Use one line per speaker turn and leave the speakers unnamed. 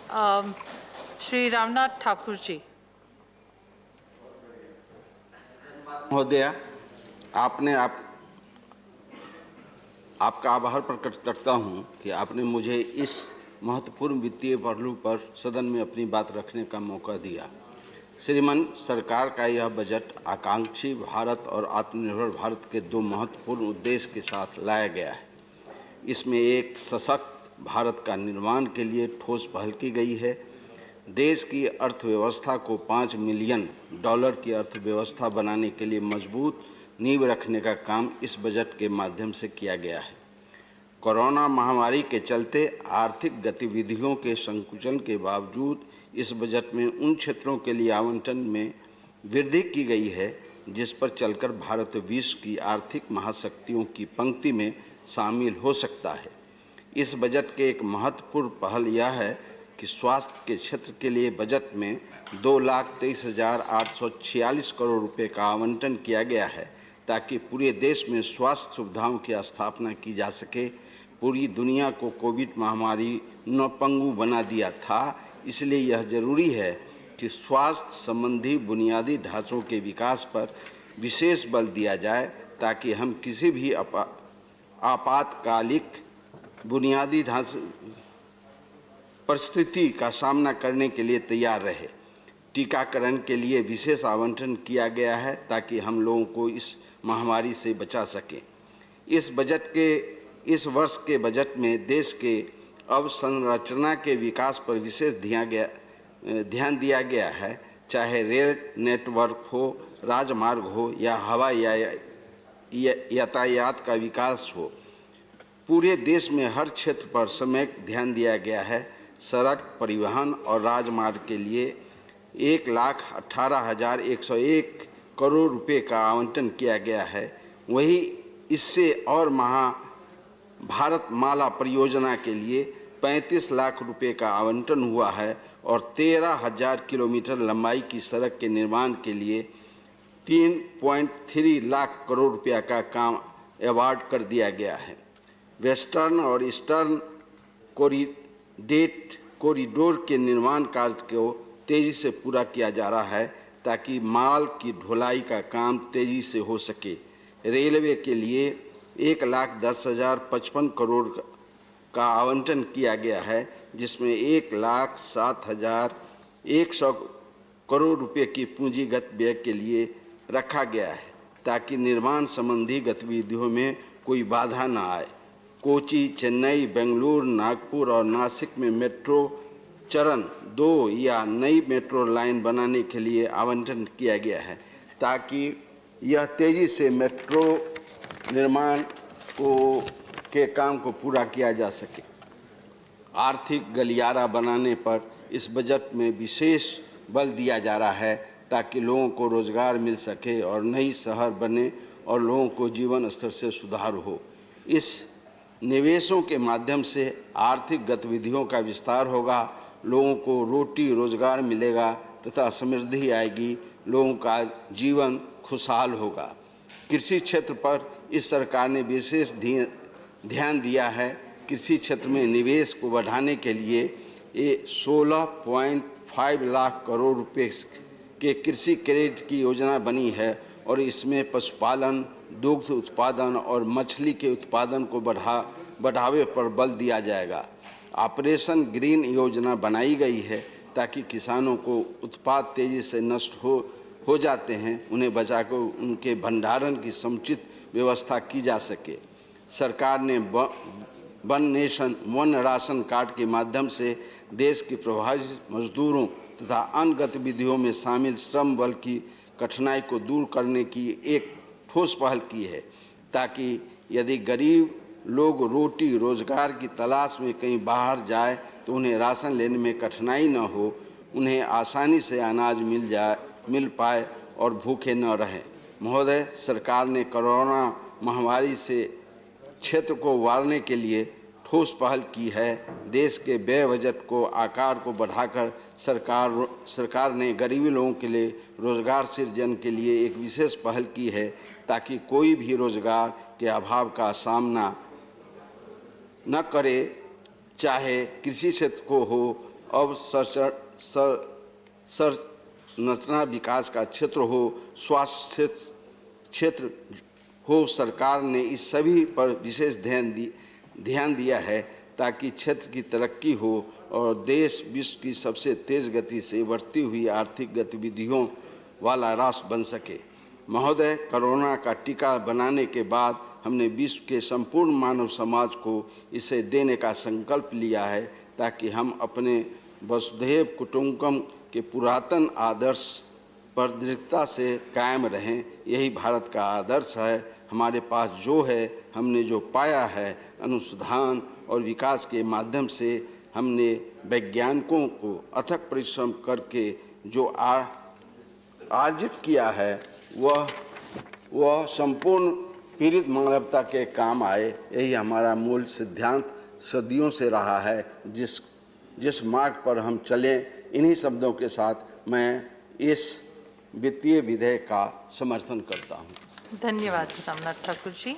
श्री रामनाथ ठाकुर जी।
महोदया, आपका आभार प्रकट करता हूं कि आपने मुझे इस महत्वपूर्ण वित्तीय पहलू पर सदन में अपनी बात रखने का मौका दिया। श्रीमान, सरकार का यह बजट आकांक्षी भारत और आत्मनिर्भर भारत के दो महत्वपूर्ण उद्देश्य के साथ लाया गया है। इसमें एक सशक्त भारत का निर्माण के लिए ठोस पहल की गई है। देश की अर्थव्यवस्था को $5 मिलियन की अर्थव्यवस्था बनाने के लिए मजबूत नींव रखने का काम इस बजट के माध्यम से किया गया है। कोरोना महामारी के चलते आर्थिक गतिविधियों के संकुचन के बावजूद इस बजट में उन क्षेत्रों के लिए आवंटन में वृद्धि की गई है जिस पर चलकर भारत विश्व की आर्थिक महाशक्तियों की पंक्ति में शामिल हो सकता है। इस बजट के एक महत्वपूर्ण पहल यह है कि स्वास्थ्य के क्षेत्र के लिए बजट में 2,23,846 करोड़ रुपए का आवंटन किया गया है ताकि पूरे देश में स्वास्थ्य सुविधाओं की स्थापना की जा सके। पूरी दुनिया को कोविड महामारी ने पंगु बना दिया था, इसलिए यह जरूरी है कि स्वास्थ्य संबंधी बुनियादी ढांचों के विकास पर विशेष बल दिया जाए ताकि हम किसी भी आपातकालिक बुनियादी ढांचे परिस्थिति का सामना करने के लिए तैयार रहे। टीकाकरण के लिए विशेष आवंटन किया गया है ताकि हम लोगों को इस महामारी से बचा सकें। इस वर्ष के बजट में देश के अवसंरचना के विकास पर विशेष ध्यान दिया गया है, चाहे रेल नेटवर्क हो, राजमार्ग हो या हवाई यातायात का विकास हो। पूरे देश में हर क्षेत्र पर समेत ध्यान दिया गया है। सड़क परिवहन और राजमार्ग के लिए 1,18,101 करोड़ रुपए का आवंटन किया गया है। वहीं इससे और भारत माला परियोजना के लिए 35 लाख रुपए का आवंटन हुआ है और 13,000 किलोमीटर लंबाई की सड़क के निर्माण के लिए 3.3 लाख करोड़ रुपया का काम अवार्ड कर दिया गया है। वेस्टर्न और ईस्टर्न कॉरिडोर के निर्माण कार्य को तेजी से पूरा किया जा रहा है ताकि माल की ढुलाई का काम तेजी से हो सके। रेलवे के लिए 1,10,055 करोड़ का आवंटन किया गया है, जिसमें 1,07,100 करोड़ रुपए की पूंजीगत व्यय के लिए रखा गया है ताकि निर्माण संबंधी गतिविधियों में कोई बाधा न आए। कोची, चेन्नई, बेंगलुरु, नागपुर और नासिक में मेट्रो चरण 2 या नई मेट्रो लाइन बनाने के लिए आवंटन किया गया है ताकि यह तेजी से मेट्रो निर्माण के काम को पूरा किया जा सके। आर्थिक गलियारा बनाने पर इस बजट में विशेष बल दिया जा रहा है ताकि लोगों को रोजगार मिल सके और नई शहर बने और लोगों को जीवन स्तर से सुधार हो। इस निवेशों के माध्यम से आर्थिक गतिविधियों का विस्तार होगा, लोगों को रोटी रोजगार मिलेगा तथा समृद्धि आएगी, लोगों का जीवन खुशहाल होगा। कृषि क्षेत्र पर इस सरकार ने विशेष ध्यान दिया है। कृषि क्षेत्र में निवेश को बढ़ाने के लिए 16.5 लाख करोड़ रुपए के कृषि क्रेडिट की योजना बनी है और इसमें पशुपालन, दुग्ध उत्पादन और मछली के उत्पादन को बढ़ावे पर बल दिया जाएगा। ऑपरेशन ग्रीन योजना बनाई गई है ताकि किसानों को उत्पाद तेजी से नष्ट हो जाते हैं, उन्हें बचाकर उनके भंडारण की समुचित व्यवस्था की जा सके। सरकार ने one nation one ration card के माध्यम से देश के प्रवासी मजदूरों तथा अन्य गतिविधियों में शामिल श्रम बल की कठिनाई को दूर करने की एक ठोस पहल की है ताकि यदि गरीब लोग रोटी रोजगार की तलाश में कहीं बाहर जाए तो उन्हें राशन लेने में कठिनाई न हो, उन्हें आसानी से अनाज मिल पाए और भूखे न रहें। महोदय, सरकार ने कोरोना महामारी से क्षेत्र को उबारने के लिए ठोस पहल की है। देश के व्यय बजट को आकार को बढ़ाकर सरकार ने गरीबी लोगों के लिए रोजगार सृजन के लिए एक विशेष पहल की है ताकि कोई भी रोजगार के अभाव का सामना न करे, चाहे कृषि क्षेत्र को हो संरचना विकास का क्षेत्र हो, स्वास्थ्य क्षेत्र हो, सरकार ने इस सभी पर विशेष ध्यान दिया है ताकि क्षेत्र की तरक्की हो और देश विश्व की सबसे तेज गति से बढ़ती हुई आर्थिक गतिविधियों वाला राष्ट्र बन सके। महोदय, कोरोना का टीका बनाने के बाद हमने विश्व के संपूर्ण मानव समाज को इसे देने का संकल्प लिया है ताकि हम अपने वसुधैव कुटुंबकम के पुरातन आदर्श पर दृढ़ता से कायम रहें। यही भारत का आदर्श है। हमारे पास जो है, हमने जो पाया है, अनुसंधान और विकास के माध्यम से हमने वैज्ञानिकों को अथक परिश्रम करके जो अर्जित किया है वह संपूर्ण पीड़ित मानवता के काम आए। यही हमारा मूल सिद्धांत सदियों से रहा है। जिस मार्ग पर हम चलें, इन्हीं शब्दों के साथ मैं इस वित्तीय विधेयक का समर्थन करता हूँ।
धन्यवाद रामनाथ ठाकुर जी।